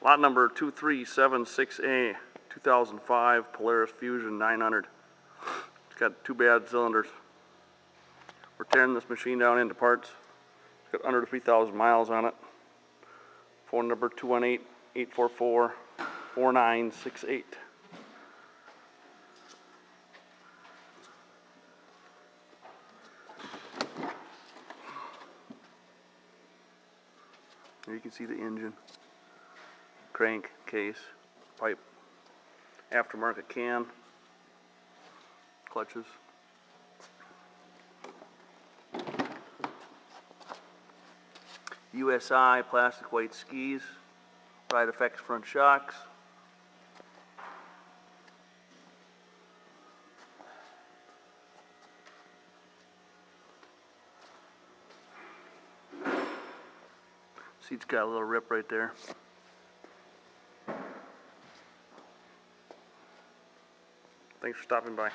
Lot number 2376A, 2005 Polaris Fusion 900. It's got 2 bad cylinders. We're tearing this machine down into parts. It's got under 3,000 miles on it. Phone number 218-844-4968. There you can see the engine, crank, case, pipe, aftermarket can, clutches. USI plastic white skis, Ride Effects front shocks. Seat's got a little rip right there. Thanks for stopping by.